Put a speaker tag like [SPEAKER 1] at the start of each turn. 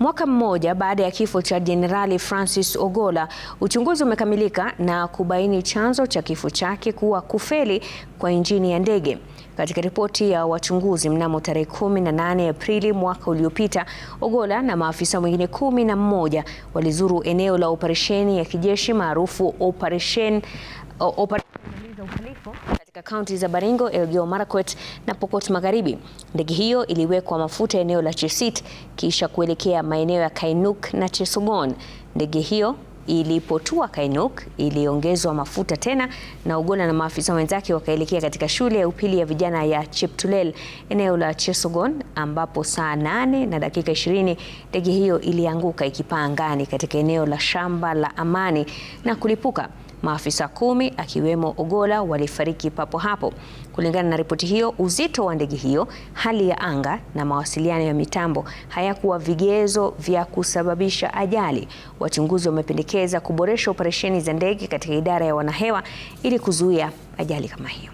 [SPEAKER 1] Mwaka mmoja baada ya kifo cha Jenerali Francis Ogolla, uchunguzi umekamilika na kubaini chanzo cha kifo chake kuwa kufeli kwa injini ya ndege. Katika ripoti ya wachunguzi mnamo tarehe 18 Aprili mwaka uliopita, Ogolla na maafisa wengine 11 walizuru eneo la operesheni ya kijeshi maarufu Operation Uhalifu katika kaunti za Baringo, Elgeyo Marakwet na Pokot Magharibi. Ndege hiyo iliwekwa mafuta eneo la Chesit kisha kuelekea maeneo ya Kainuk na Chesogon. Ndege hiyo ilipotua Kainuk iliongezwa mafuta tena na Ogolla na maafisa wenzake wakaelekea katika shule ya upili ya vijana ya Cheptulel eneo la Chesogon, ambapo saa 8 na dakika 20 ndege hiyo ilianguka ikipaa angani katika eneo la Shamba la Amani na kulipuka. Maafisa 10 akiwemo Ogolla walifariki papo hapo. Kulingana na ripoti hiyo, uzito wa ndege hiyo, hali ya anga na mawasiliano ya mitambo hayakuwa vigezo vya kusababisha ajali. Wachunguzi wamependekeza kuboresha operesheni za ndege katika idara ya wanahewa ili kuzuia ajali kama hiyo.